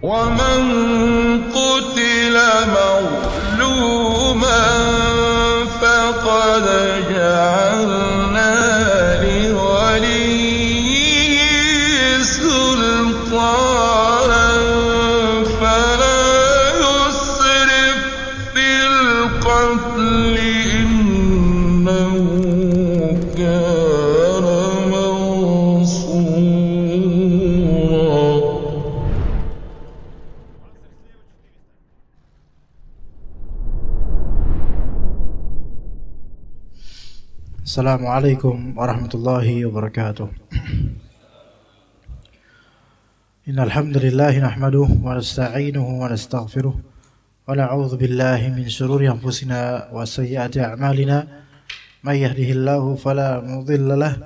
ومن قتل مظلوما فقد جعلنا لوليه سلطانا فلا يسرف في القتل إنه كان منصورا. Assalamualaikum warahmatullahi wabarakatuh. Innal hamdalillah nahmaduhu wa nasta'inuhu wa nastaghfiruh wa na'udzu billahi min shururi anfusina wa sayyiati a'malina may yahdihillahu fala mudilla lahu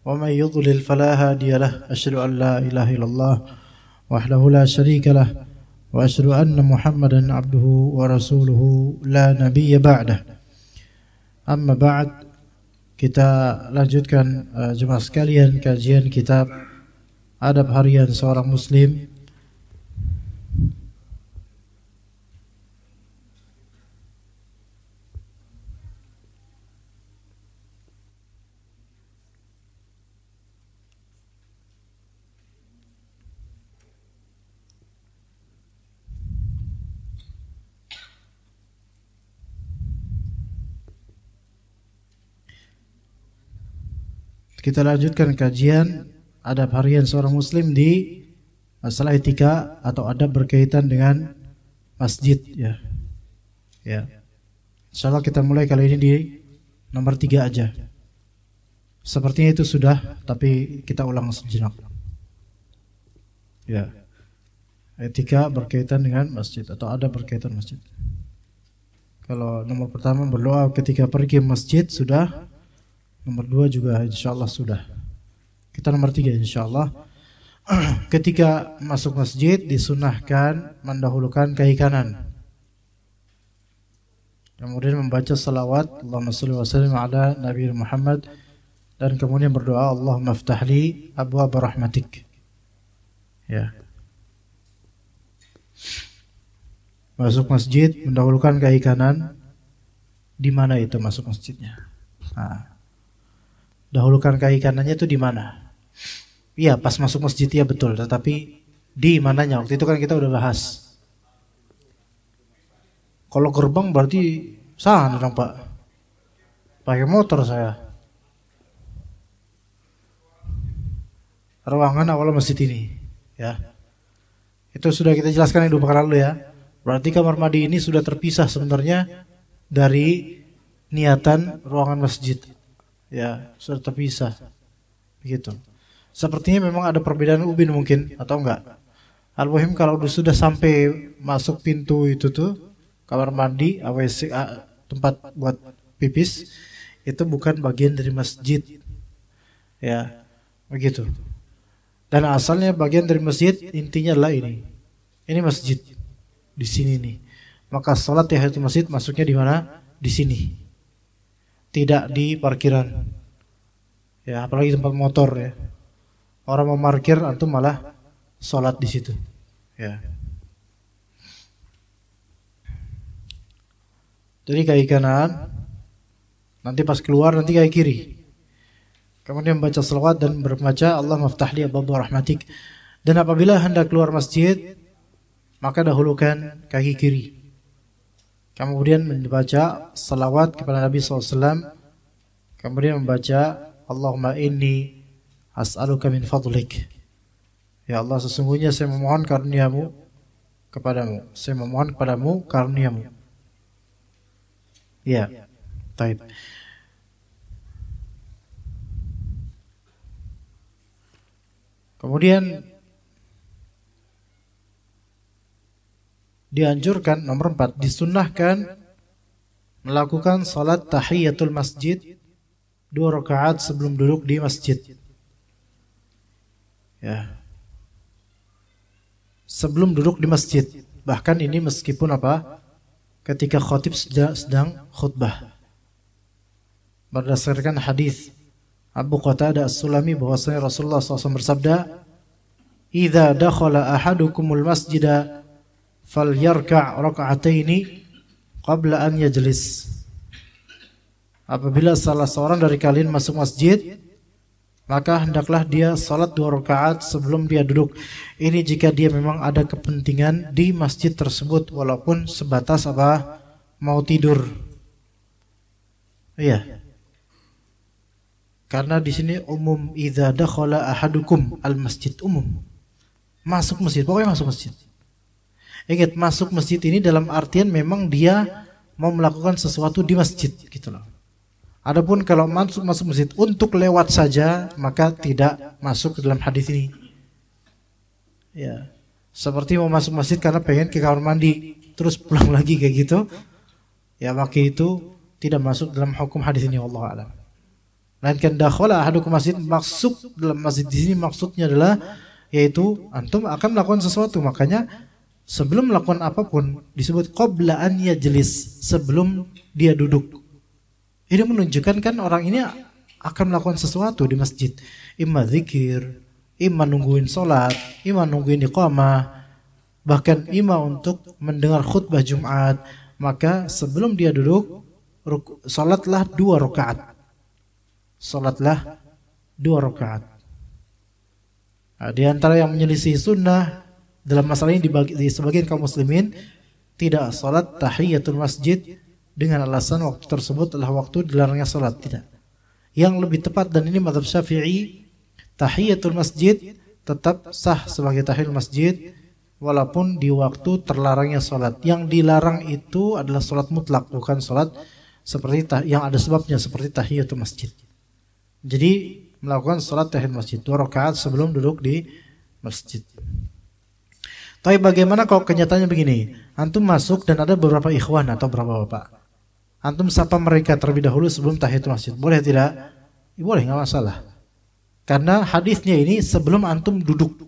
wa may yudlil fala hadiya lahu. Asyhadu an la ilaha illallah wahdahu la syarika lahu wa asyhadu anna Muhammadan abduhu wa rasuluhu la nabiyya ba'dah. Amma ba'd. Kita lanjutkan jemaah sekalian kajian kitab Adab Harian Seorang Muslim. Kita lanjutkan kajian adab harian seorang muslim di masalah etika atau adab berkaitan dengan masjid, ya. Insyaallah kita mulai kali ini di nomor 3 aja. Sepertinya itu sudah, tapi kita ulang sejenak. Ya. Etika berkaitan dengan masjid atau adab berkaitan masjid. Kalau nomor pertama berdoa ketika pergi ke masjid sudah. Nomor 2 juga insyaallah sudah. Kita nomor 3 insyaallah. Ketika masuk masjid disunahkan mendahulukan kaki kanan. Kemudian membaca salawat Allahumma shalli wa sallim ala Nabi Muhammad, dan kemudian berdoa Allahumma aftah li abwaab rahmatik. Ya. Masuk masjid mendahulukan kaki kanan. Di mana itu masuk masjidnya? Dahulukan kaki kanannya itu di mana? Iya, pas masuk masjid ya betul, tetapi di mananya? Waktu itu kan kita udah bahas. Kalau gerbang berarti sana dong Pak. Pakai motor saya. Ruangan awal masjid ini, ya. Itu sudah kita jelaskan yang 2 pekan lalu ya. Berarti kamar mandi ini sudah terpisah sebenarnya dari niatan ruangan masjid. Ya, sudah terpisah. Begitu. Sepertinya memang ada perbedaan ubin mungkin atau enggak. Al-muhim kalau sudah sampai masuk pintu itu tuh kamar mandi, WC, tempat buat pipis, itu bukan bagian dari masjid. Ya, begitu. Dan asalnya bagian dari masjid intinya adalah ini. Ini masjid. Di sini nih. Maka salat tahiyatul masjid masuknya di mana? Di sini. Tidak di parkiran, ya, apalagi tempat motor ya. Orang mau parkir, antum malah sholat di situ, ya. Jadi kaki kanan, nanti pas keluar nanti kaki kiri. Kemudian membaca selawat dan berbaca Allah maftah li abwaab rahmatik. Dan apabila hendak keluar masjid, maka dahulukan kaki kiri. Kemudian membaca salawat kepada Nabi SAW. Kemudian membaca Allahumma inni as'aluka min fadlik. Ya Allah, sesungguhnya saya memohon karunia-Mu kepadamu. Saya memohon kepadamu karunia-Mu. Ya, baik. Kemudian dianjurkan nomor 4, disunnahkan melakukan salat tahiyatul masjid 2 rakaat sebelum duduk di masjid. Ya. Sebelum duduk di masjid. Bahkan ini meskipun apa? Ketika khatib sedang khutbah. Berdasarkan hadis Abu Qatadah As-Sulami bahwasanya Rasulullah SAW bersabda, idza dakhala ahadukumul masjida falyarka' rak'ataini qabla an yajlis. Apabila salah seorang dari kalian masuk masjid, maka hendaklah dia salat 2 rakaat sebelum dia duduk. Ini jika dia memang ada kepentingan di masjid tersebut, walaupun sebatas apa? Mau tidur. Iya. Karena di sini umum, idza dakhala ahadukum al masjid, umum. Masuk masjid, pokoknya masuk masjid. Ingat, masuk masjid ini dalam artian memang dia mau melakukan sesuatu di masjid, gitu loh. Adapun kalau masuk masjid untuk lewat saja, maka tidak masuk ke dalam hadis ini. Ya, seperti mau masuk masjid karena pengen ke kamar mandi, terus pulang lagi kayak gitu, ya maka itu tidak masuk dalam hukum hadis ini, wallahu a'lam. Melainkan dakhala ahadukum masjid, maksud dalam masjid di sini maksudnya adalah yaitu antum akan melakukan sesuatu, makanya sebelum melakukan apapun disebut qabla an yajlis, sebelum dia duduk. Ini menunjukkan kan orang ini akan melakukan sesuatu di masjid, imma zikir, imma nungguin sholat, imma nungguin iqamah, bahkan imma untuk mendengar khutbah Jumat. Maka sebelum dia duduk, sholatlah 2 rakaat. Sholatlah 2 rakaat. Nah, di antara yang menyelisih sunnah dalam masalah ini di sebagian kaum muslimin, tidak sholat tahiyatul masjid dengan alasan waktu tersebut adalah waktu dilarangnya sholat. Tidak. Yang lebih tepat, dan ini mazhab Syafi'i, tahiyatul masjid tetap sah sebagai tahiyatul masjid walaupun di waktu terlarangnya sholat. Yang dilarang itu adalah sholat mutlak, bukan sholat seperti yang ada sebabnya seperti tahiyatul masjid. Jadi melakukan sholat tahiyatul masjid 2 rakaat sebelum duduk di masjid. Tapi bagaimana kalau kenyataannya begini? Antum masuk dan ada beberapa ikhwan atau beberapa bapak. Antum sapa mereka terlebih dahulu sebelum tahiyatul masjid. Boleh tidak? Boleh, nggak masalah. Karena hadisnya ini sebelum antum duduk.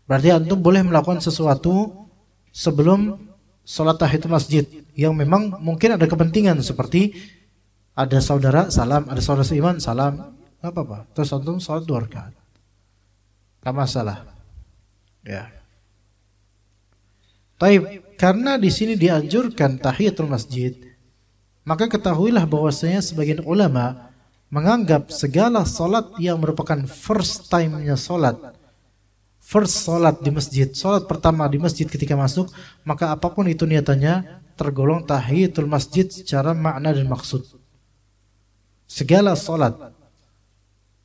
Berarti antum boleh melakukan sesuatu sebelum sholat tahiyatul masjid yang memang mungkin ada kepentingan, seperti ada saudara salam, ada saudara seiman salam, nggak apa-apa. Terus antum sholat 2 rakaat, nggak masalah. Ya. Taib, karena di sini dianjurkan tahiyatul masjid, maka ketahuilah bahwasanya sebagian ulama menganggap segala salat yang merupakan first time-nya salat, first salat di masjid, salat pertama di masjid ketika masuk, maka apapun itu niatannya tergolong tahiyatul masjid secara makna dan maksud. Segala salat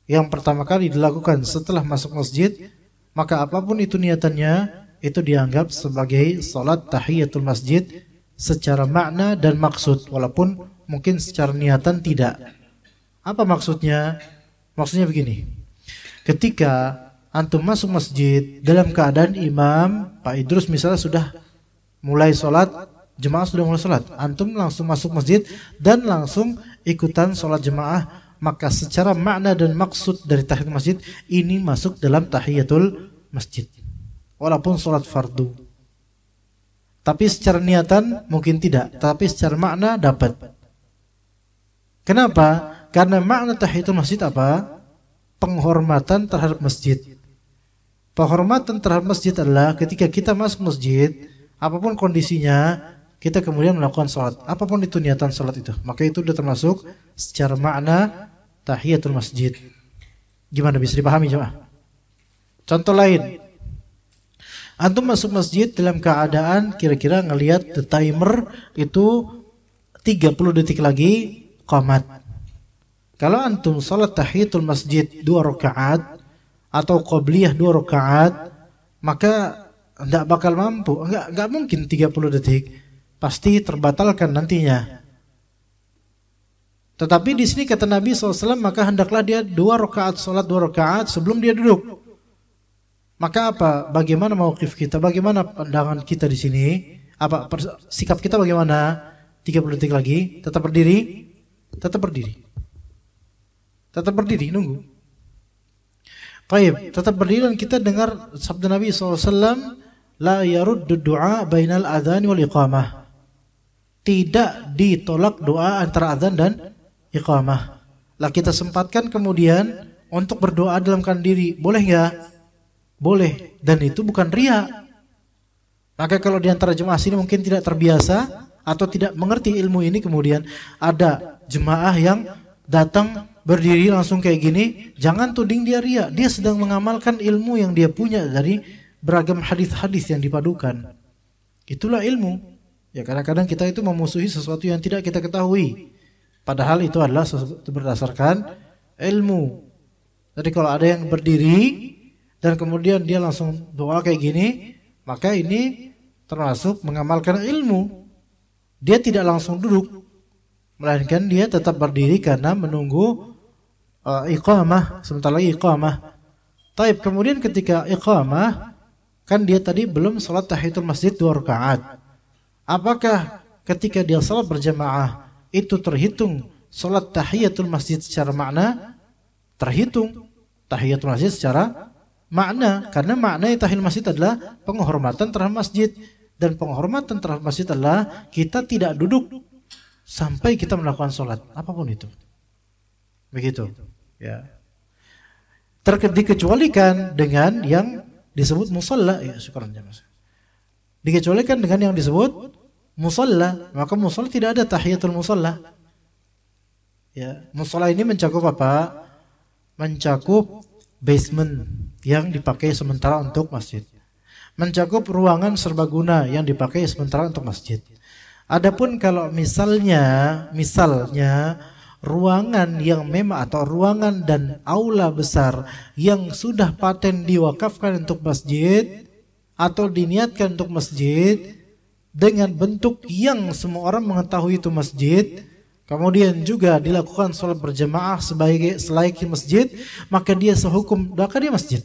yang pertama kali dilakukan setelah masuk masjid, maka apapun itu niatannya, itu dianggap sebagai salat tahiyatul masjid secara makna dan maksud, walaupun mungkin secara niatan tidak. Apa maksudnya? Maksudnya begini. Ketika antum masuk masjid dalam keadaan imam Pak Idrus misalnya sudah mulai sholat, jemaah sudah mulai sholat, antum langsung masuk masjid dan langsung ikutan sholat jemaah, maka secara makna dan maksud dari tahiyatul masjid ini masuk dalam tahiyatul masjid, walaupun sholat fardu. Tapi secara niatan mungkin tidak, tapi secara makna dapat. Kenapa? Karena makna tahiyatul masjid apa? Penghormatan terhadap masjid. Penghormatan terhadap masjid adalah ketika kita masuk masjid, apapun kondisinya, kita kemudian melakukan sholat, apapun itu niatan sholat itu, maka itu sudah termasuk secara makna tahiyatul masjid. Gimana, bisa dipahami jemaah? Contoh lain, antum masuk masjid dalam keadaan kira-kira ngelihat the timer itu 30 detik lagi qamat. Kalau antum salat tahiyatul masjid 2 rakaat atau qabliyah 2 rakaat, maka enggak bakal mampu, enggak mungkin 30 detik. Pasti terbatalkan nantinya. Tetapi di sini kata Nabi SAW, maka hendaklah dia 2 rakaat, salat 2 rakaat sebelum dia duduk. Maka apa? Bagaimana mauqif kita? Bagaimana pandangan kita di sini? Apa sikap kita bagaimana? 30 detik lagi, tetap berdiri? Tetap berdiri. Tetap berdiri, nunggu. Baik, tetap berdiri dan kita dengar sabda Nabi SAW, la yaruddu du'a bainal adhan wal iqamah. Tidak ditolak doa antara azan dan iqamah. Lah kita sempatkan kemudian untuk berdoa dalam keadaan diri, boleh enggak? boleh, dan itu bukan riya. Maka kalau di antara jemaah sini mungkin tidak terbiasa atau tidak mengerti ilmu ini, kemudian ada jemaah yang datang berdiri langsung kayak gini, jangan tuding dia riya. Dia sedang mengamalkan ilmu yang dia punya dari beragam hadis-hadis yang dipadukan. Itulah ilmu. Ya, kadang-kadang kita itu memusuhi sesuatu yang tidak kita ketahui, padahal itu adalah sesuatu berdasarkan ilmu. Jadi kalau ada yang berdiri dan kemudian dia langsung doa kayak gini, maka ini termasuk mengamalkan ilmu. Dia tidak langsung duduk, melainkan dia tetap berdiri karena menunggu iqamah, sebentar lagi iqamah. Taib, kemudian ketika iqamah, kan dia tadi belum salat tahiyatul masjid 2 rakaat. Apakah ketika dia salat berjamaah itu terhitung salat tahiyatul masjid secara makna? Terhitung tahiyatul masjid secara makna, karena makna tahiyatul masjid adalah penghormatan terhadap masjid, dan penghormatan terhadap masjid adalah kita tidak duduk sampai kita melakukan salat apapun itu. Begitu, ya. Dikecualikan dengan yang disebut musalla, ya syukuran Mas. Dikecualikan dengan yang disebut musalla, maka musalla tidak ada tahiyatul musalla. Ya, musalla ini mencakup apa? Mencakup basement yang dipakai sementara untuk masjid, mencakup ruangan serbaguna yang dipakai sementara untuk masjid. Adapun kalau misalnya ruangan yang memang atau ruangan dan aula besar yang sudah paten diwakafkan untuk masjid atau diniatkan untuk masjid dengan bentuk yang semua orang mengetahui itu masjid, kemudian juga dilakukan sholat berjamaah sebagai selayaknya masjid, maka dia sehukum maka dia masjid.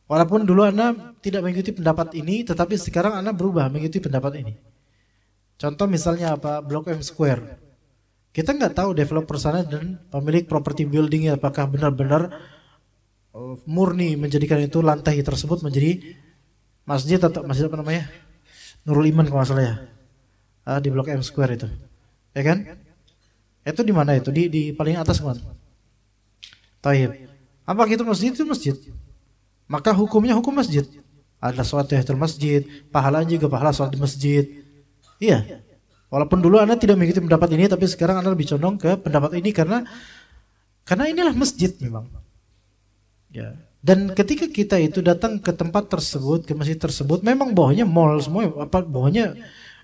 Walaupun dulu Anda tidak mengikuti pendapat ini, tetapi sekarang Anda berubah mengikuti pendapat ini. Contoh misalnya apa? Blok M Square. Kita nggak tahu developer sana dan pemilik property buildingnya apakah benar-benar murni menjadikan itu lantai tersebut menjadi masjid atau masjid apa namanya? Nurul Iman kalau nggak salah ya. Di Blok M Square itu. Ya kan? Itu di mana itu? Di paling atas kan? Taib. Apa itu masjid? Itu masjid. Maka hukumnya hukum masjid. Ada sholat tahiyatul masjid, pahalanya juga pahala sholat di masjid. Iya. Walaupun dulu Anda tidak mengikuti pendapat ini, tapi sekarang Anda lebih condong ke pendapat ini karena inilah masjid memang. Ya. Dan ketika kita itu datang ke tempat tersebut, ke masjid tersebut, memang bawahnya mall semua, bawahnya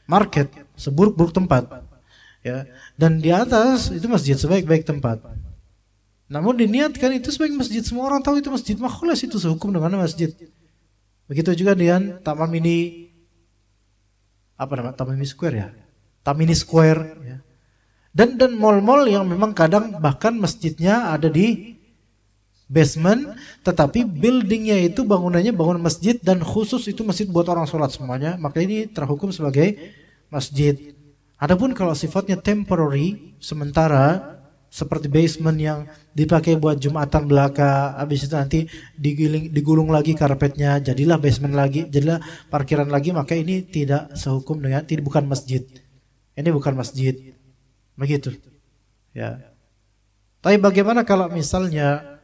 market, seburuk-buruk tempat. Ya. Dan di atas itu masjid sebaik-baik tempat. Namun diniatkan itu sebagai masjid, semua orang tahu itu masjid, makhluk itu sehukum dengan masjid. Begitu juga dengan Taman Mini Taman Mini Square ya. Taman Mini Square ya. Dan mall-mall yang memang kadang bahkan masjidnya ada di basement, tetapi buildingnya itu bangunannya bangunan masjid dan khusus itu masjid buat orang sholat semuanya, maka ini terhukum sebagai masjid. Adapun kalau sifatnya temporary, sementara, seperti basement yang dipakai buat jumatan belaka, habis itu nanti digulung lagi karpetnya, jadilah basement lagi, jadilah parkiran lagi, maka ini tidak sehukum dengan, bukan masjid. Ini bukan masjid. Begitu. Ya. Tapi bagaimana kalau misalnya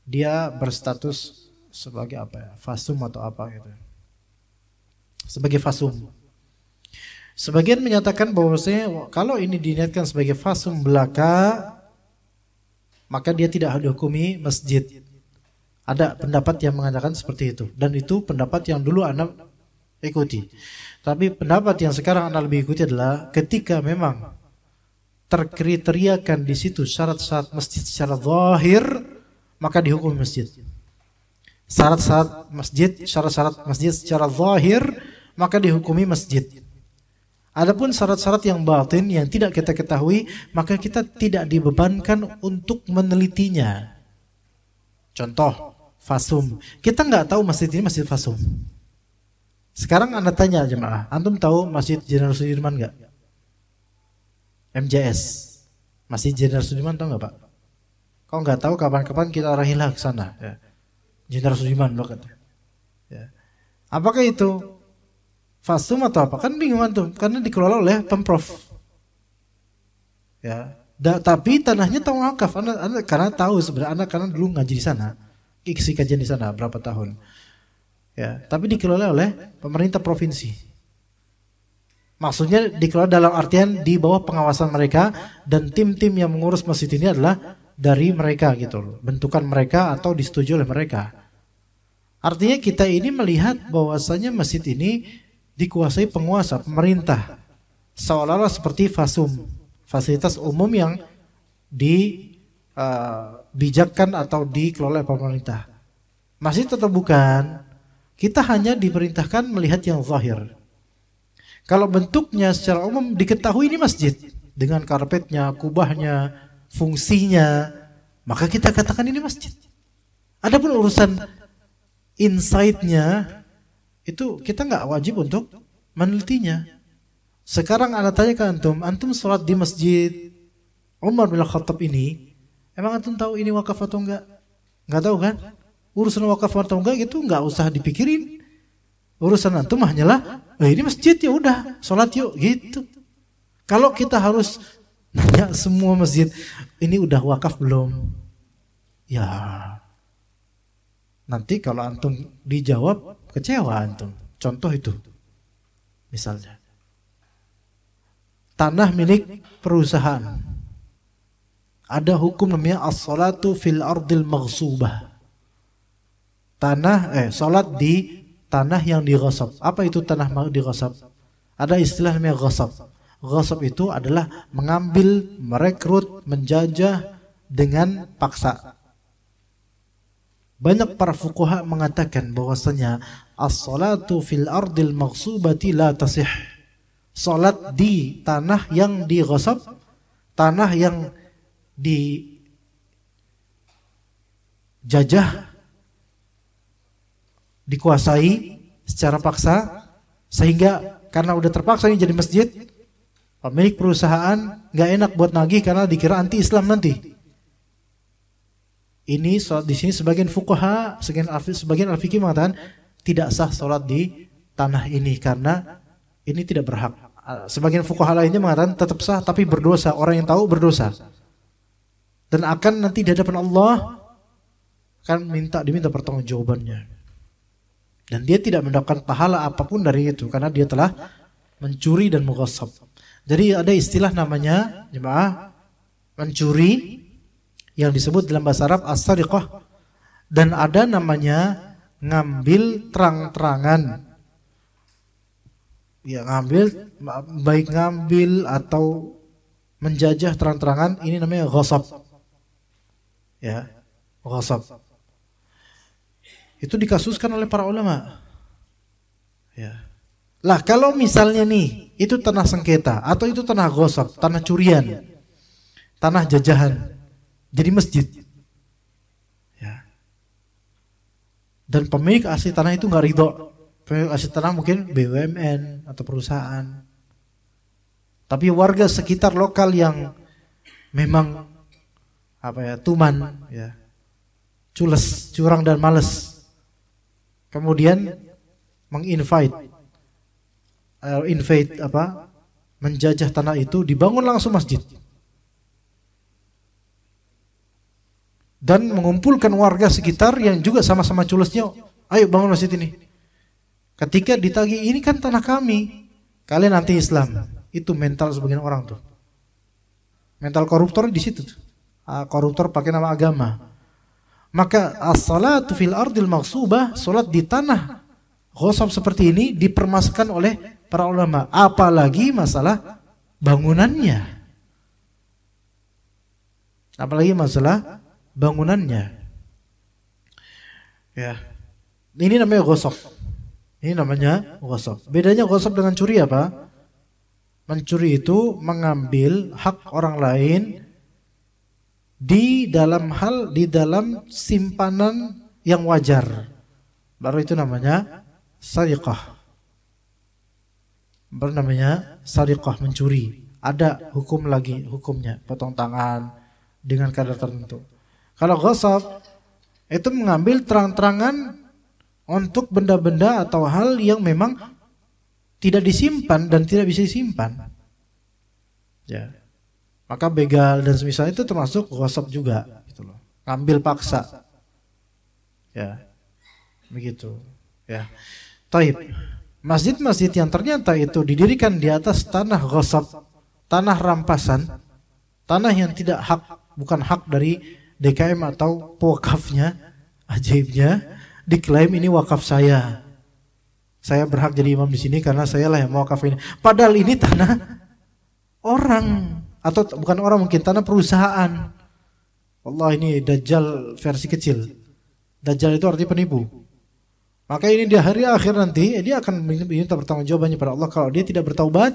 dia berstatus sebagai apa ya? Fasum atau apa gitu. Sebagai fasum. Sebagian menyatakan bahwasanya kalau ini diniatkan sebagai fasum belaka, maka dia tidak dihukumi masjid. Ada pendapat yang mengatakan seperti itu, dan itu pendapat yang dulu Anda ikuti. Tapi pendapat yang sekarang Anda lebih ikuti adalah ketika memang terkriteriakan di situ syarat-syarat masjid secara zahir, maka dihukum masjid. Syarat-syarat masjid secara zahir, maka dihukumi masjid. Adapun syarat-syarat yang batin yang tidak kita ketahui, maka kita tidak dibebankan untuk menelitinya. Contoh, fasum. Kita nggak tahu masjid ini masjid fasum. Sekarang Anda tanya jemaah, antum tahu Masjid Jenderal Sudirman nggak? MJS, Masjid Jenderal Sudirman tahu nggak Pak? Kalau nggak tahu, kapan-kapan kita arahilah ke sana. Ya. Jenderal Sudirman loh kata. Ya. Apakah itu fasum atau apa? Kan bingung antum, karena dikelola oleh Pemprov. Ya, tapi tanahnya tahu wakaf. Anda karena tahu sebenarnya, Anda karena dulu ngaji di sana. isi kajian di sana berapa tahun. Ya, tapi dikelola oleh pemerintah provinsi. Maksudnya dikelola dalam artian di bawah pengawasan mereka, dan tim-tim yang mengurus masjid ini adalah dari mereka gitu loh. Bentukan mereka atau disetujui oleh mereka. Artinya kita ini melihat bahwasanya masjid ini dikuasai penguasa, pemerintah. Seolah-olah seperti FASUM, fasilitas umum yang dibijakkan atau dikelola oleh pemerintah. Masjid atau bukan? Kita hanya diperintahkan melihat yang zahir. Kalau bentuknya secara umum diketahui ini masjid dengan karpetnya, kubahnya, fungsinya, maka kita katakan ini masjid. Adapun urusan inside-nya itu kita nggak wajib untuk menelitinya. Sekarang ana tanya ke antum sholat di masjid Umar bin Khattab ini, emang antum tahu ini wakaf atau enggak? Enggak tahu kan? Urusan wakaf atau enggak gitu enggak usah dipikirin. Urusan antum hanyalah ini masjid, ya udah sholat yuk gitu. Kalau kita harus nanya semua masjid ini udah wakaf belum? Ya nanti kalau antum dijawab kecewa antum. Contoh itu misalnya tanah milik perusahaan, ada hukum namanya as-salatu fil ardil maghsubah. Salat di tanah yang dighasab. Apa itu tanah dighasab? Ada istilah namanya ghasab. Ghasab itu adalah mengambil, merekrut, menjajah dengan paksa. Banyak para fuqaha mengatakan bahwasanya as-salatu fil ardil maghsubati la tasih. Salat di tanah yang dighasab, tanah yang dijajah, dikuasai secara paksa, sehingga karena udah terpaksa ini jadi masjid, pemilik perusahaan nggak enak buat nagih karena dikira anti Islam nanti. Ini sholat di sini sebagian fuqaha, sebagian al-fiqih mengatakan tidak sah sholat di tanah ini karena ini tidak berhak. Sebagian fuqaha lainnya mengatakan tetap sah tapi berdosa, orang yang tahu berdosa. Dan akan nanti di hadapan Allah kan diminta pertanggungjawabannya. Dan dia tidak mendapatkan pahala apapun dari itu karena dia telah mencuri dan mengghasab. Jadi ada istilah namanya jemaah mencuri yang disebut dalam bahasa Arab as-sariqah, dan ada namanya ngambil terang-terangan. Ya, baik ngambil atau menjajah terang-terangan, ini namanya ghasab. Ya, ghasab. Itu dikasuskan oleh para ulama. Ya. Lah kalau misalnya nih itu tanah sengketa atau itu tanah ghasab, tanah curian, tanah jajahan, jadi masjid. Ya. Dan pemilik asli tanah itu nggak ridho. Pemilik asli tanah mungkin BUMN atau perusahaan. Tapi warga sekitar lokal yang memang tuman, ya, cules, curang dan males, kemudian menjajah tanah itu, dibangun langsung masjid dan mengumpulkan warga sekitar yang juga sama-sama culesnya, ayo bangun masjid ini. Ketika ditagih, ini kan tanah kami, kalian anti Islam. Itu mental sebagian orang tuh, mental koruptor di situ tuh. Koruptor pakai nama agama. Maka as-salatu fil ardil maghsubah, salat di tanah ghasab seperti ini dipermasukkan oleh para ulama, apalagi masalah bangunannya. Apalagi masalah bangunannya. Ya. Ini namanya ghasab. Ini namanya ghasab. Bedanya ghasab dengan curi apa? Mencuri itu mengambil hak orang lain di dalam simpanan yang wajar. Baru itu namanya sariqah. Baru namanya sariqah, mencuri. Ada hukumnya, potong tangan dengan kadar tertentu. Kalau ghasab itu mengambil terang-terangan untuk benda-benda atau hal yang memang tidak disimpan dan tidak bisa disimpan. Ya. Maka begal dan semisal itu termasuk ghasab juga, gitu loh. Ngambil paksa. Ya, begitu. Ya, taib. Masjid-masjid yang ternyata itu didirikan di atas tanah ghasab, tanah rampasan, tanah yang tidak hak, bukan hak dari DKM atau wakafnya, ajaibnya diklaim ini wakaf saya. Saya berhak jadi imam di sini karena saya lah yang mau wakaf ini. Padahal ini tanah orang atau bukan orang, mungkin tanah perusahaan. Allah, ini Dajjal versi kecil. Dajjal itu arti penipu. Maka ini di hari akhir nanti dia akan minta pertanggungjawabannya pada Allah kalau dia tidak bertaubat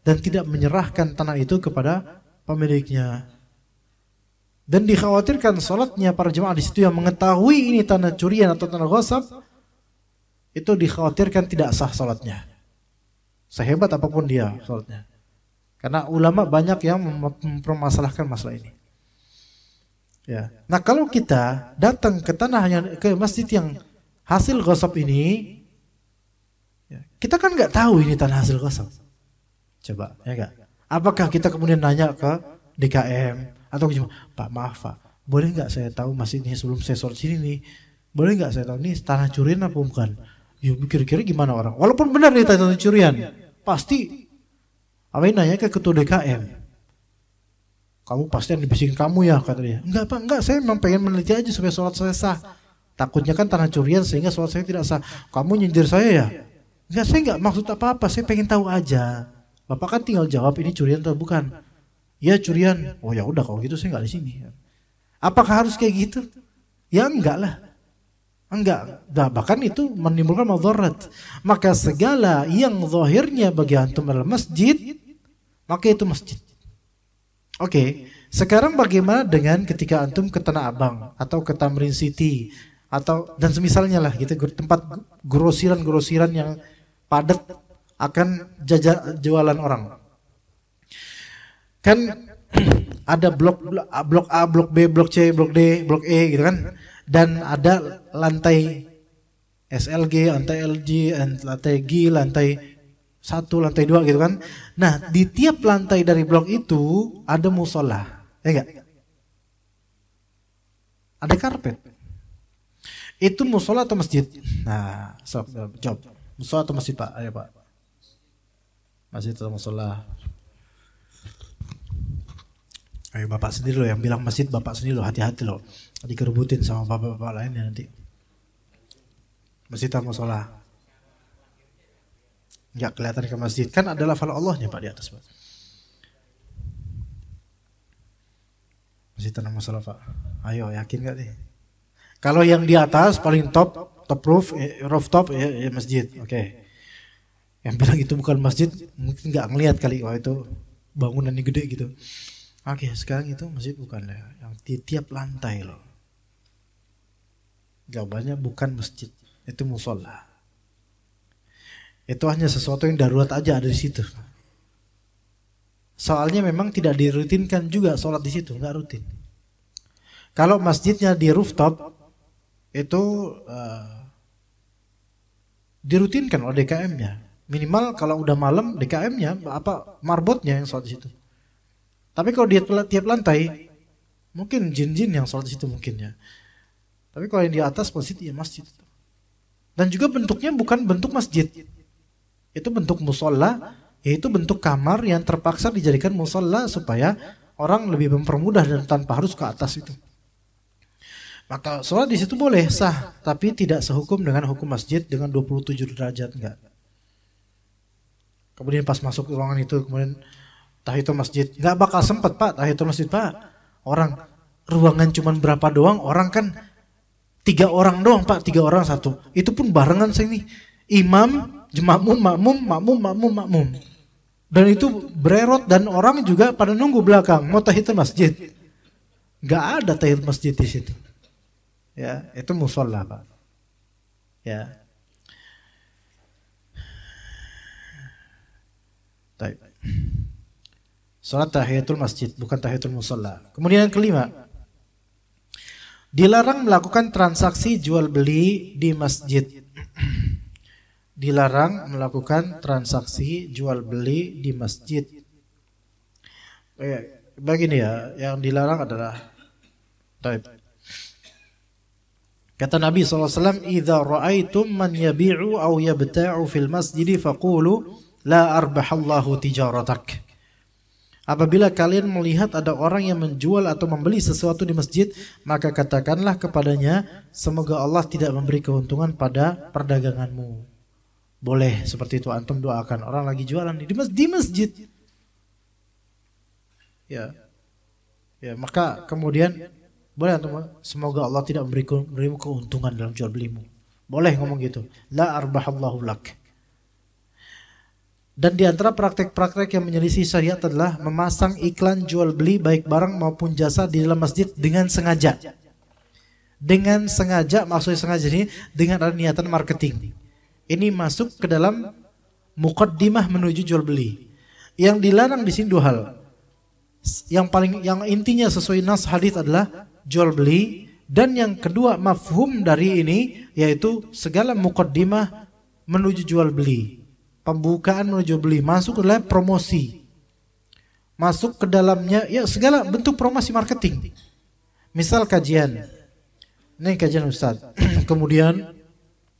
dan tidak menyerahkan tanah itu kepada pemiliknya. Dan dikhawatirkan salatnya para jemaah di situ yang mengetahui ini tanah curian atau tanah ghasab, itu dikhawatirkan tidak sah salatnya. Sehebat apapun dia salatnya. Karena ulama banyak yang mempermasalahkan masalah ini. Ya. Nah, kalau kita datang ke ke masjid yang hasil ghasab ini, ya, kita kan nggak tahu ini tanah hasil ghasab. Coba, ya nggak? Apakah kita kemudian nanya ke DKM atau cuma, Pak maaf Pak, boleh nggak saya tahu masjid ini sebelum saya sholat sini nih? Boleh nggak saya tahu ini tanah curian apa bukan? Yuk kira-kira gimana orang? Walaupun benar ini tanah curian, pasti apa nanya ke ketua DKM. Kamu pasti yang dibisikin kamu ya, kata dia. Enggak Pak, enggak, saya memang pengen meneliti aja supaya sholat saya sah. Takutnya kan tanah curian sehingga sholat saya tidak sah. Kamu nyindir saya ya? Enggak, saya enggak maksud apa-apa, saya pengen tahu aja. Bapak kan tinggal jawab ini curian atau bukan. Ya curian. Oh ya udah kalau gitu saya enggak di sini. Apakah harus kayak gitu? Ya enggak lah. Enggak. Nah, bahkan itu menimbulkan madarat. Maka segala yang zahirnya bagi antum adalah masjid, maka itu masjid. Oke, sekarang bagaimana dengan ketika antum ke Tanah Abang atau ke Tamrin City atau dan semisalnya lah gitu, tempat grosiran-grosiran yang padat akan jualan orang. Kan ada blok A, blok B, blok C, blok D, blok E gitu kan. Dan ada lantai SLG, lantai LG, lantai G, lantai 1, lantai 2 gitu kan. Nah, di tiap lantai dari blok itu ada musola, ya enggak? Ada karpet. Itu musola atau masjid? Nah, jawab. Musola atau masjid Pak? Ayo Pak. Masjid atau musola? Ayo Bapak sendiri loh yang bilang masjid, Bapak sendiri loh, hati-hati loh. Dikerebutin sama bapak-bapak lainnya nanti. Masjid atau musola? Enggak kelihatan ke masjid, kan ada lafal Allahnya Pak di atas Pak. Masjid atau musola Pak? Ayo, yakin gak nih? Kalau yang di atas paling top rooftop ya masjid, oke. Yang bilang itu bukan masjid mungkin nggak ngelihat kali, wah itu bangunannya gede gitu. Oke, sekarang itu masjid bukan lah, yang di tiap lantai loh. Jawabannya bukan masjid, itu musola. Itu hanya sesuatu yang darurat aja ada di situ. Soalnya memang tidak dirutinkan juga sholat di situ, nggak rutin. Kalau masjidnya di rooftop itu dirutinkan oleh DKM-nya. Minimal kalau udah malam DKM-nya marbotnya yang sholat di situ. Tapi kalau di tiap lantai mungkin jin-jin yang sholat di situ mungkin ya. Tapi kalau yang di atas masjid ya masjid. Dan juga bentuknya bukan bentuk masjid. Itu bentuk musola, yaitu bentuk kamar yang terpaksa dijadikan musola supaya orang lebih mempermudah dan tanpa harus ke atas itu. Maka sholat di situ boleh sah, tapi tidak sehukum dengan hukum masjid dengan 27 derajat enggak. Kemudian pas masuk ruangan itu kemudian tahiyatul masjid, enggak bakal sempat Pak tahiyatul masjid Pak. Orang ruangan cuman berapa doang, orang kan 3 orang doang Pak, 3 orang satu. Itu pun barengan sini. Imam, makmum. Dan itu bererot dan orang juga pada nunggu belakang mau tahiyatul masjid. Enggak ada tahiyatul masjid di situ. Ya, itu musola Pak. Ya. Baik. Salat tahiyatul masjid bukan tahiyatul musola. Kemudian yang kelima, dilarang melakukan transaksi jual beli di masjid. Dilarang melakukan transaksi jual beli di masjid. Begini ya, yang dilarang adalah Kata Nabi SAW, "Idza ra'aitum man yabi'u aw yabta'u fil masjid faqulu la arbahallahu tijaratak." Apabila kalian melihat ada orang yang menjual atau membeli sesuatu di masjid, maka katakanlah kepadanya, semoga Allah tidak memberi keuntungan pada perdaganganmu. Boleh seperti itu, antum doakan orang lagi jualan di masjid. Ya, maka kemudian boleh antum, semoga Allah tidak memberimu keuntungan dalam jual belimu. Boleh ngomong gitu. La arbahallahu lak. Dan di antara praktek-praktek yang menyelisih syariat adalah memasang iklan jual beli baik barang maupun jasa di dalam masjid dengan sengaja. Dengan sengaja, maksudnya sengaja ini dengan ada niatan marketing. Ini masuk ke dalam muqaddimah menuju jual beli. Yang dilarang di sini dua hal. Yang intinya sesuai nas hadis adalah jual beli, dan yang kedua mafhum dari ini yaitu segala muqaddimah menuju jual beli. Pembukaan menuju beli masuk adalah promosi, masuk ke dalamnya ya segala bentuk promosi marketing. Misal kajian, ini kajian Ustaz. Kemudian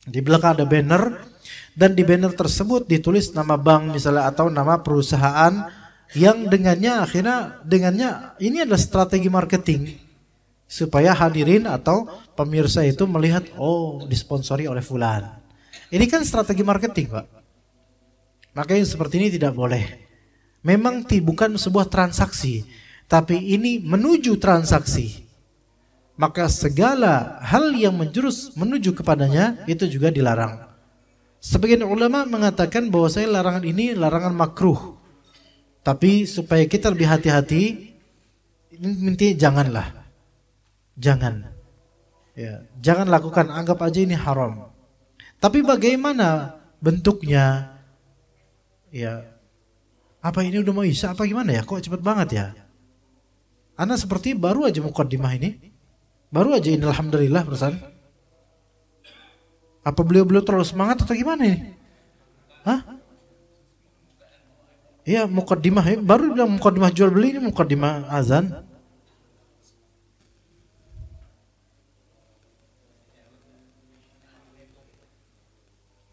di belakang ada banner, dan di banner tersebut ditulis nama bank misalnya atau nama perusahaan yang dengannya ini adalah strategi marketing supaya hadirin atau pemirsa itu melihat, oh disponsori oleh fulan. Ini kan strategi marketing, Pak. Makanya seperti ini tidak boleh. Memang bukan sebuah transaksi, tapi ini menuju transaksi. Maka segala hal yang menjurus menuju kepadanya itu juga dilarang. Sebagian ulama mengatakan bahwa larangan ini larangan makruh. Tapi supaya kita lebih hati-hati, intinya janganlah. Jangan. Ya, jangan lakukan, anggap aja ini haram. Tapi bagaimana bentuknya? Ya, apa ini udah mau isya apa gimana ya? Kok cepet banget ya? Ana seperti baru aja muqaddimah ini. Baru aja ini alhamdulillah perusahaan. Apa beliau terlalu semangat atau gimana ini? Hah? Iya, muqaddimah, baru bilang muqaddimah jual beli, ini muqaddimah azan.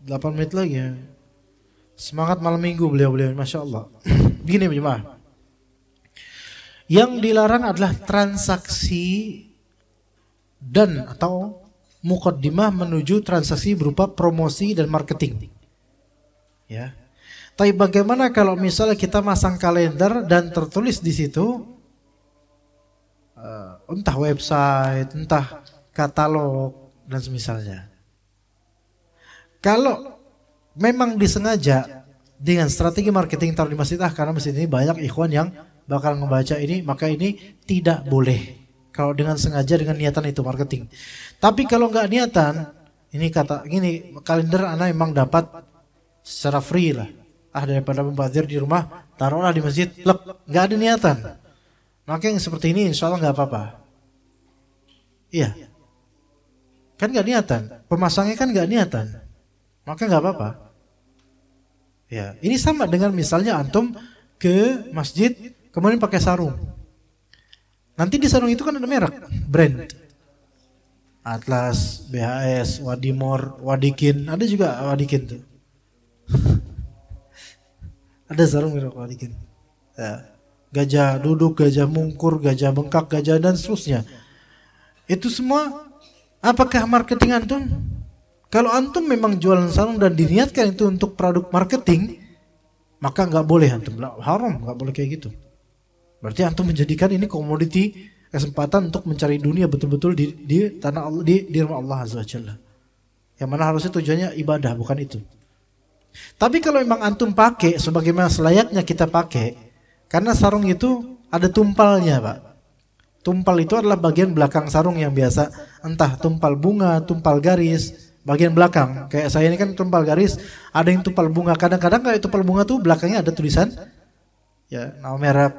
Delapan menit lagi ya. Semangat malam minggu beliau, Masya Allah. Begini jemaah. Yang dilarang adalah transaksi dan atau muqaddimah menuju transaksi berupa promosi dan marketing. Ya. Tapi bagaimana kalau misalnya kita masang kalender dan tertulis di situ entah website, entah katalog dan semisalnya. Kalau memang disengaja dengan strategi marketing taruh di masjid, karena masjid ini banyak ikhwan yang bakal ngebaca ini, maka ini tidak boleh. Kalau dengan sengaja dengan niatan itu marketing. Tapi kalau nggak niatan, ini kalender anak memang dapat secara free lah. Daripada membazir di rumah, taruhlah di masjid, nggak ada niatan. Maka yang seperti ini insya Allah nggak apa-apa. Iya, kan nggak niatan, pemasangnya kan nggak niatan, maka nggak apa-apa. Ya, ini sama dengan misalnya antum ke masjid kemudian pakai sarung. Nanti di sarung itu kan ada merek, brand. Atlas, BHS, Wadimor, Wadikin, ada juga Wadikin tuh. Ada sarung merek Wadikin. Ya. Gajah duduk, gajah mungkur, gajah bengkak, gajah dan seterusnya. Itu semua apakah marketing antum? Kalau antum memang jualan sarung dan diniatkan itu untuk produk marketing, maka nggak boleh antum, haram, nggak boleh kayak gitu. Berarti antum menjadikan ini komoditi, kesempatan untuk mencari dunia betul-betul di tanah Allah, di rumah Allah Azza wa Jalla. Yang mana harusnya tujuannya ibadah, bukan itu. Tapi kalau memang antum pakai sebagaimana selayaknya kita pakai, karena sarung itu ada tumpalnya, Pak. Tumpal itu adalah bagian belakang sarung yang biasa, entah tumpal bunga, tumpal garis, bagian belakang. Kayak saya ini kan tumpal garis, ada yang tumpal bunga. Kadang-kadang kayak tumpal bunga tuh belakangnya ada tulisan, ya nama merek.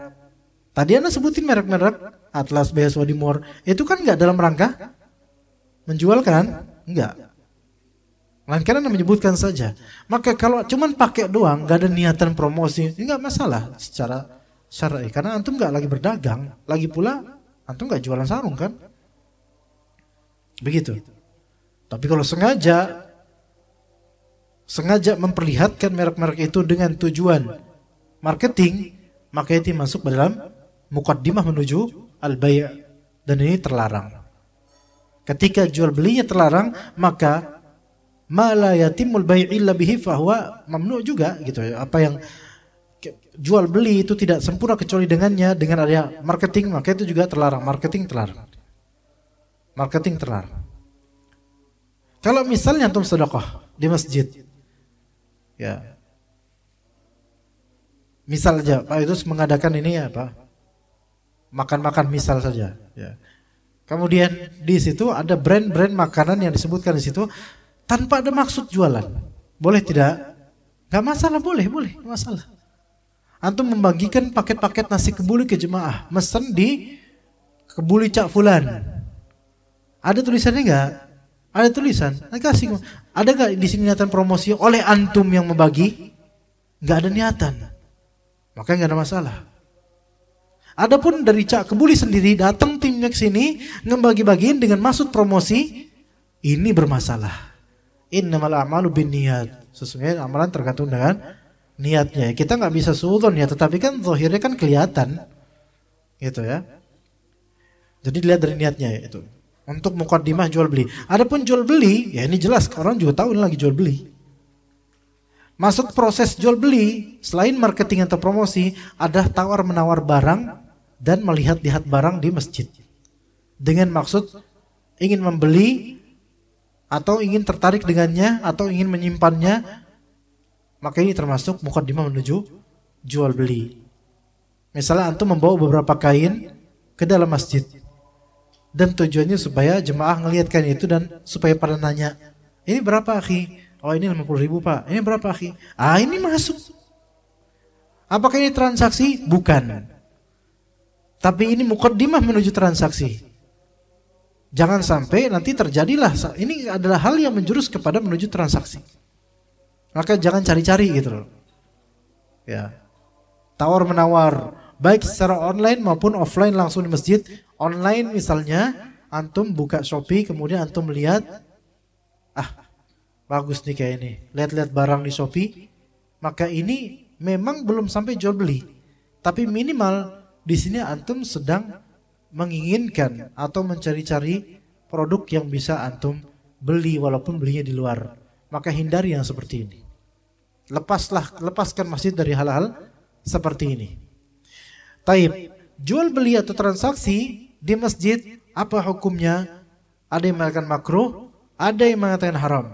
Tadi Anda sebutin merek-merek Atlas, BHS, Wadimor. Itu kan nggak dalam rangka menjual kan? Enggak. Melainkan Anda menyebutkan saja. Maka kalau cuman pakai doang, nggak ada niatan promosi, ini nggak masalah secara syar'i. Karena antum nggak lagi berdagang, lagi pula antum nggak jualan sarung kan? Begitu. Tapi kalau sengaja memperlihatkan merek-merek itu dengan tujuan marketing, maka itu masuk dalam muqaddimah menuju al-bai', dan ini terlarang. Ketika jual belinya terlarang, maka ma la yatimul bai' illa bihi fahuwa mamnu juga gitu ya. Apa yang jual beli itu tidak sempurna kecuali dengannya, dengan ada marketing, maka itu juga terlarang. Marketing terlarang. Kalau misalnya antum sedekah di masjid, ya, misal aja Pak Idrus mengadakan ini apa, makan-makan misal saja, ya. Kemudian di situ ada brand-brand makanan yang disebutkan di situ tanpa ada maksud jualan, boleh tidak? Gak masalah, boleh, gak masalah. Antum membagikan paket-paket nasi kebuli ke jemaah, mesen di kebuli Cak Fulan. Ada tulisannya enggak? Ada tulisan. Kasih. Ada enggak di sini niatan promosi oleh antum yang membagi? Enggak ada niatan. Maka enggak ada masalah. Adapun dari Cak Kebuli sendiri datang timnya ke sini ngebagi-bagiin dengan maksud promosi, ini bermasalah. Innamal a'malu binniyat. Sesungguhnya amalan tergantung dengan niatnya. Kita nggak bisa suudzon ya, tetapi kan zahirnya kan kelihatan, gitu ya. Jadi dilihat dari niatnya itu. Untuk muqaddimah jual beli. Adapun jual beli, ya ini jelas orang juga tahu ini lagi jual beli. Masuk proses jual beli selain marketing atau promosi, ada tawar menawar barang dan melihat-lihat barang di masjid dengan maksud ingin membeli atau ingin tertarik dengannya atau ingin menyimpannya, maka ini termasuk muqaddimah menuju jual beli. Misalnya antum membawa beberapa kain ke dalam masjid dan tujuannya supaya jemaah ngelihatkan itu dan supaya pada nanya, ini berapa akhi? Oh ini 50.000 Pak. Ini berapa akhi? Ah ini masuk. Apakah ini transaksi? Bukan. Tapi ini muqaddimah menuju transaksi. Jangan sampai nanti terjadilah, ini adalah hal yang menjurus kepada menuju transaksi. Maka jangan cari-cari gitu loh. Ya. Tawar menawar baik secara online maupun offline langsung di masjid. Online misalnya antum buka Shopee kemudian antum melihat bagus nih kayak ini. Lihat-lihat barang di Shopee, maka ini memang belum sampai jual beli. Tapi minimal di sini antum sedang menginginkan atau mencari-cari produk yang bisa antum beli walaupun belinya di luar. Maka hindari yang seperti ini. Lepaskan masjid dari hal-hal seperti ini. Taib, jual beli atau transaksi di masjid apa hukumnya? Ada yang mengatakan makruh, ada yang mengatakan haram.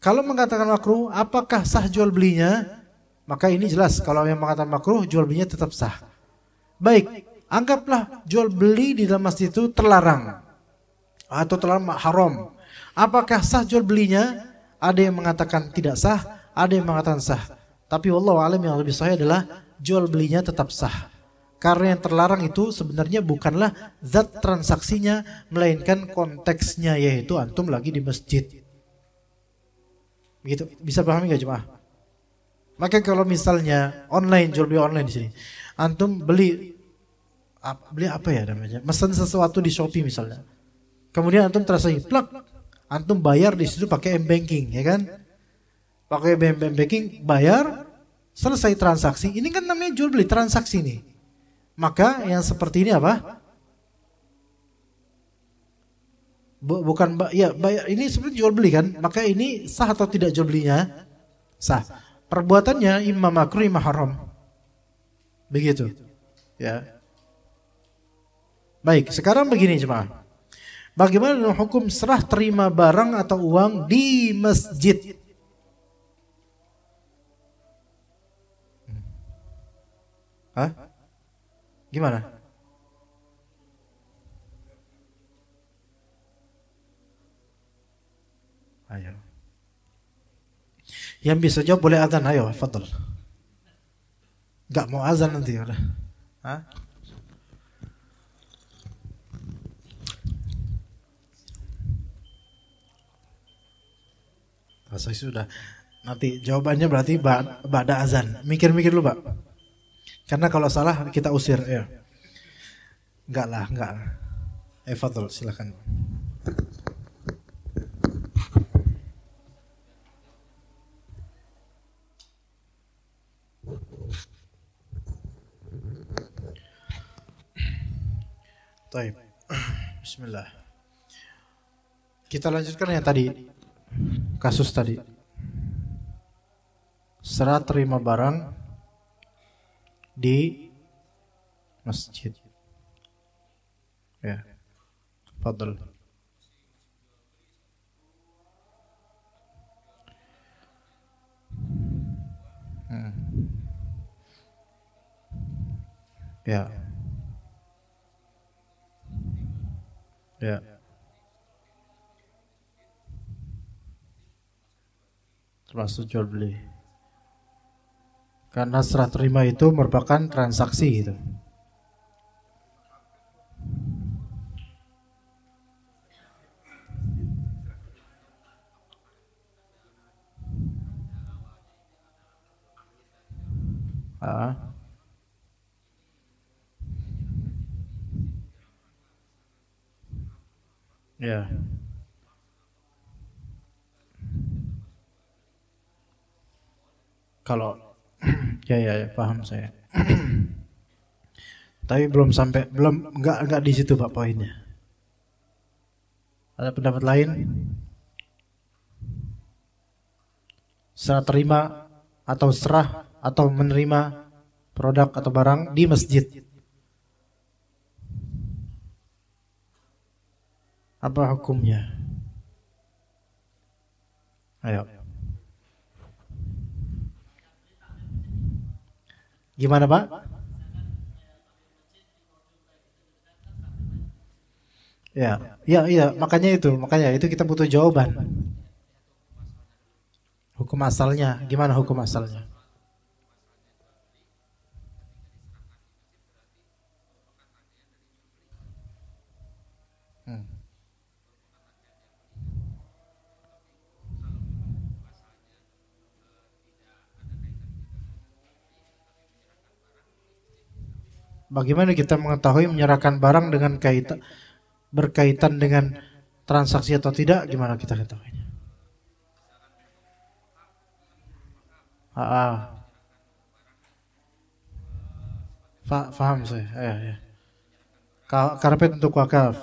Kalau mengatakan makruh, apakah sah jual belinya? Maka ini jelas, kalau yang mengatakan makruh, jual belinya tetap sah. Baik, anggaplah jual beli di dalam masjid itu terlarang atau terlarang haram. Apakah sah jual belinya? Ada yang mengatakan tidak sah, ada yang mengatakan sah. Tapi wallahu alam yang lebih sahih adalah jual belinya tetap sah. Karena yang terlarang itu sebenarnya bukanlah zat transaksinya, melainkan konteksnya, yaitu antum lagi di masjid. Begitu, bisa pahami nggak jemaah? Maka kalau misalnya online, jual beli online di sini, antum beli apa ya namanya? Mesen sesuatu di Shopee misalnya. Kemudian antum terasa plak, antum bayar di situ pakai m-banking, ya kan? Pakai m-banking, bayar, selesai transaksi. Ini kan namanya jual beli, transaksi nih. Maka yang seperti ini apa? Bukan ya bayar, ini sebenarnya jual beli kan? Maka ini sah atau tidak jual belinya? Sah. Perbuatannya imma makruh imma haram. Begitu. Ya. Baik, sekarang begini jemaah. Bagaimana dengan hukum serah terima barang atau uang di masjid? Hah? Gimana? Ayo. Yang bisa jawab boleh azan, ayo, fadl. Gak mau azan nanti udah. Hah? Saya sudah. Nanti jawabannya berarti ba'da azan. Mikir-mikir dulu, Pak. Karena kalau salah kita usir, ya. Enggak lah. Fadl, silakan. Baik. Bismillah. Kita lanjutkan yang tadi. Kasus tadi. Serah terima barang di masjid. Ya. Fadl. Ya. Ya. Termasuk jual beli. Karena serah terima itu merupakan transaksi gitu. Ah. Ya. Kalau ya paham saya. Tapi belum sampai enggak di situ Pak poinnya. Ada pendapat lain? Serah terima atau serah atau menerima produk atau barang di masjid. Apa hukumnya? Ayo. Gimana Pak? Ya, makanya itu kita butuh jawaban. Hukum asalnya, gimana hukum asalnya? Bagaimana kita mengetahui menyerahkan barang dengan berkaitan dengan transaksi atau tidak? Gimana kita ketahuinya? Faham saya. Ya. Karpet untuk wakaf.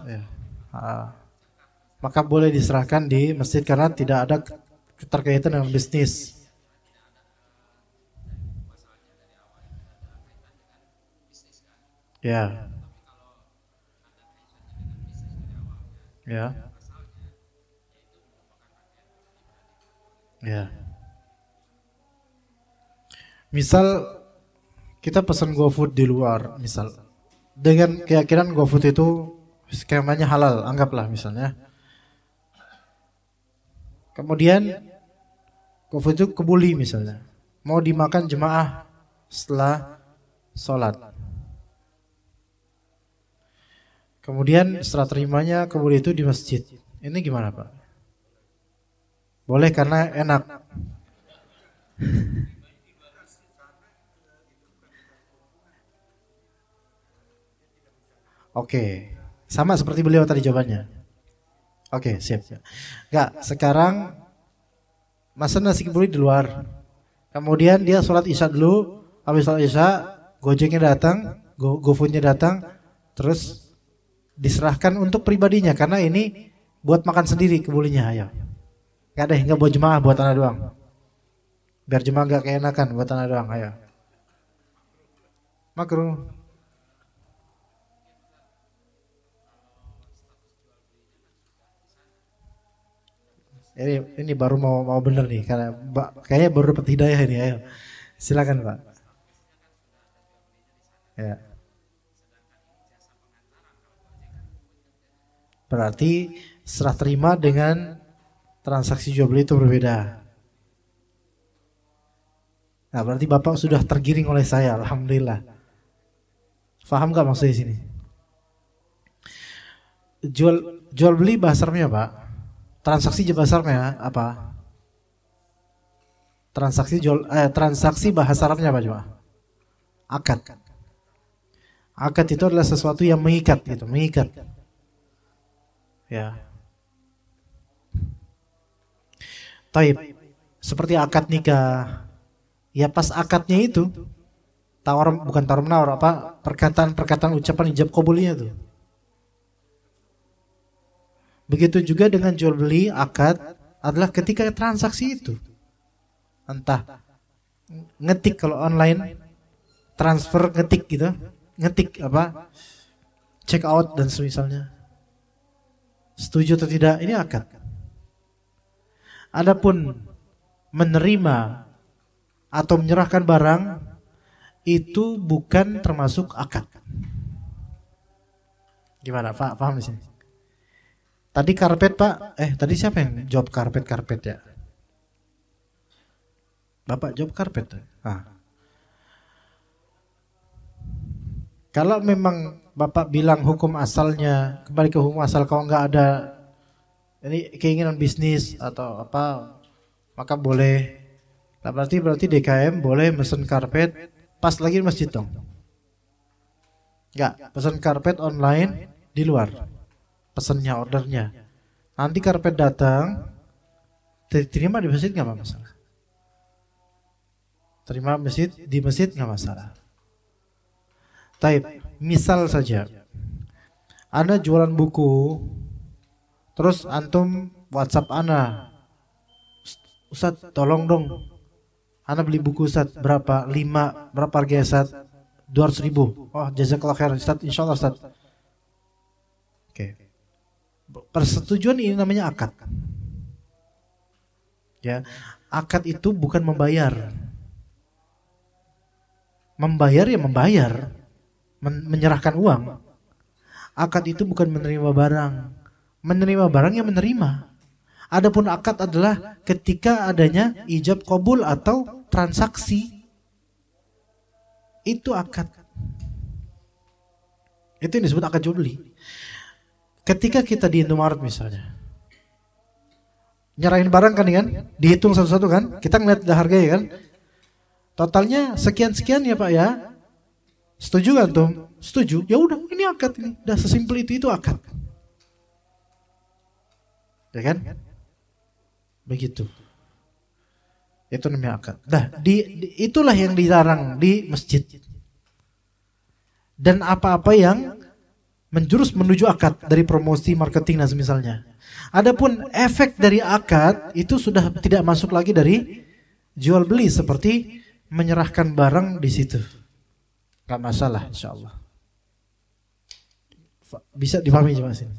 Ya. Maka boleh diserahkan di masjid karena tidak ada keterkaitan dengan bisnis. Ya. Ya. Ya. Misal kita pesan GoFood di luar, misal dengan keyakinan GoFood itu skemanya halal, anggaplah misalnya. Kemudian GoFood itu kebuli misalnya, mau dimakan jemaah setelah sholat. Kemudian setelah terimanya kebuli itu di masjid. Ini gimana Pak? Boleh karena enak. Oke, sama seperti beliau tadi jawabannya. Oke, siap. Enggak, sekarang masa nasi kebuli di luar. Kemudian dia sholat isya dulu, habis sholat isya, Gojeknya datang, GoFoodnya datang, terus diserahkan untuk pribadinya karena ini buat makan sendiri kebulinya, ayo. Enggak buat jemaah, buat anak doang. Biar jemaah enggak keenakan buat anak doang, ayo. Makruh. Ini baru mau bener nih karena kayaknya baru dapat hidayah ini, ayo. Silakan Pak. Ya. Berarti serah terima dengan transaksi jual beli itu berbeda. Nah, berarti Bapak sudah tergiring oleh saya, alhamdulillah. Faham gak maksudnya sini? Jual beli bahasa Arabnya Pak. Transaksi bahasa Arabnya apa? Transaksi bahasa Arabnya apa coba? Akad. Akad itu adalah sesuatu yang mengikat gitu, mengikat. Ya. Taib. Seperti akad nikah, Ya pas akadnya itu bukan tawar menawar, apa perkataan ucapan ijab kabulnya tuh. Begitu juga dengan jual beli, akad adalah ketika transaksi itu. Entah ngetik kalau online, transfer ngetik gitu, ngetik apa, check out dan semisalnya. Setuju atau tidak, ini akad. Adapun menerima atau menyerahkan barang itu bukan termasuk akad. Gimana Pak? Paham di sini? Tadi karpet Pak, tadi siapa yang jawab karpet ya? Bapak jawab karpet. Kalau memang Bapak bilang hukum asalnya, kembali ke hukum asal, kalau nggak ada ini keinginan bisnis atau apa, maka boleh. Nah, berarti DKM boleh mesen karpet pas lagi di masjid dong. Enggak, pesan karpet online di luar. Pesannya, ordernya. Nanti karpet datang, terima di masjid nggak masalah. Terima di masjid nggak masalah. Taib, misal saja, Anda jualan buku, terus antum WhatsApp Ana, Ustaz tolong dong, Ana beli buku Ustaz, berapa? 5, berapa harganya Ustaz? 200.000. Oh jazakallah khair Ustaz, insyaallah Ustaz. Oke. Persetujuan ini namanya akad. Ya, akad itu bukan membayar. Membayar ya membayar, menyerahkan uang. Akad itu bukan menerima barang. Menerima barang ya menerima. Adapun akad adalah ketika adanya ijab qabul atau transaksi. Itu akad. Itu yang disebut akad jual beli. Ketika kita di Indomaret misalnya, nyerahin barang kan, dihitung satu-satu kan, kita ngeliat harganya kan, totalnya sekian-sekian ya Pak ya, setuju kan tuh? Setuju, ya udah ini akad ini, udah sesimpel itu akad, ya kan? Begitu, itu namanya akad. Nah, itulah yang dilarang di masjid, dan apa-apa yang menjurus menuju akad dari promosi, marketing dan semisalnya. Adapun efek dari akad itu sudah tidak masuk lagi dari jual beli seperti menyerahkan barang di situ. Gak masalah insyaallah. Bisa dipahami cuma sini.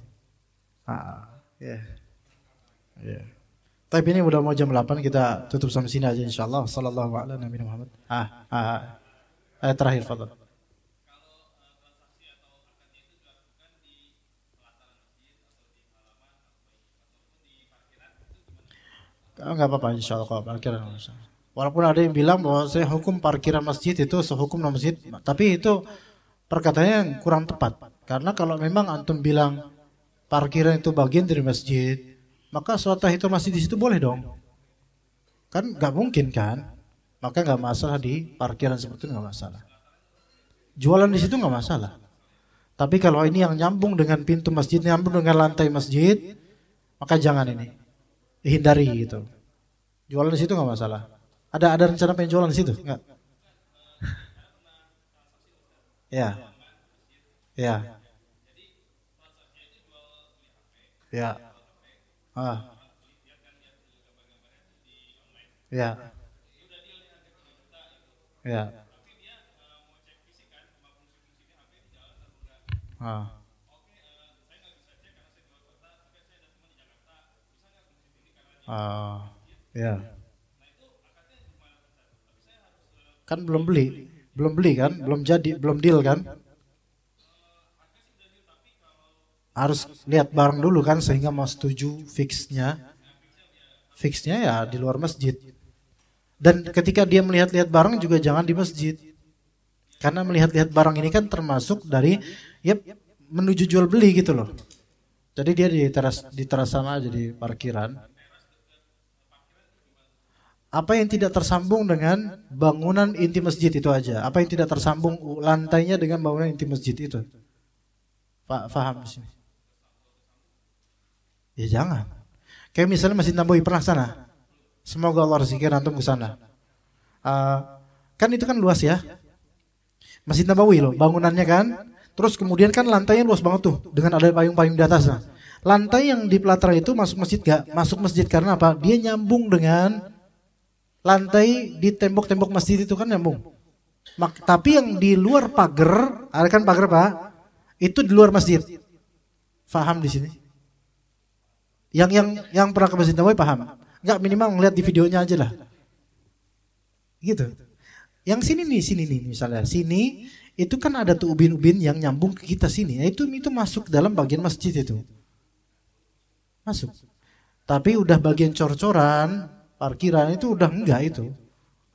Tapi ini udah mau jam 8, kita tutup sampai sini aja insyaallah. Sallallahu alaihi Muhammad. Terakhir fadhal. Enggak apa-apa insyaallah kalau parkiran. Walaupun ada yang bilang bahwa saya hukum parkiran masjid itu sehukum non masjid, tapi itu perkataannya yang kurang tepat. Karena kalau memang antum bilang parkiran itu bagian dari masjid, maka sholat tahiyatul masjid di situ boleh dong. Kan nggak mungkin kan? Maka nggak masalah di parkiran seperti itu, nggak masalah. Jualan di situ nggak masalah. Tapi kalau ini yang nyambung dengan pintu masjid, nyambung dengan lantai masjid, maka jangan ini. Hindari gitu. Jualan di situ nggak masalah. Ada rencana pengen jualan di situ? Nggak? Ya. Ya. Ya. Ya. Ya. Ya. Kan belum beli kan, belum deal kan. Harus lihat barang dulu kan sehingga mau setuju fixnya ya di luar masjid. Dan ketika dia melihat-lihat barang juga jangan di masjid. Karena melihat-lihat barang ini kan termasuk dari menuju jual beli gitu loh. Jadi dia di teras sana aja di parkiran. Apa yang tidak tersambung dengan bangunan inti masjid itu aja. Apa yang tidak tersambung lantainya dengan bangunan inti masjid itu. Pak faham sih? Ya jangan. Kayak misalnya Masjid Nabawi, pernah sana? Semoga Allah rezekikan antum ke sana. Kan itu kan luas ya. Masjid Nabawi loh, bangunannya kan. Terus kemudian kan lantainya luas banget tuh dengan ada payung-payung di atasnya. Lantai yang di pelataran itu masuk masjid gak? Masuk masjid karena apa? Dia nyambung dengan lantai di tembok-tembok masjid itu kan nyambung. Tapi yang di luar pagar, ada kan pagar Pak? Itu di luar masjid. Faham di sini? Yang pernah ke Masjid Nabawi paham? Enggak, minimal ngeliat di videonya aja lah. Gitu. Yang sini nih misalnya. Sini itu kan ada tuh ubin-ubin yang nyambung ke kita sini. Nah, itu masuk dalam bagian masjid itu. Masuk. Tapi udah bagian cor-coran, parkiran itu udah enggak itu.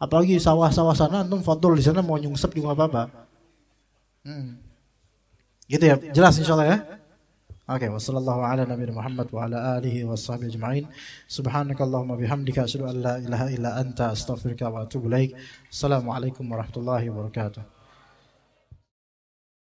Apalagi sawah-sawah sana antum fadol di sana mau nyungsep juga apa-apa. Gitu ya. Jelas insyaallah ya. Oke, wassallallahu ala nabiyina Muhammad wa ala alihi washabihi ajma'in. Subhanakallahumma bihamdika asyhadu an la ilaha illa anta astaghfiruka wa atubu ilaik. Assalamualaikum warahmatullahi wabarakatuh.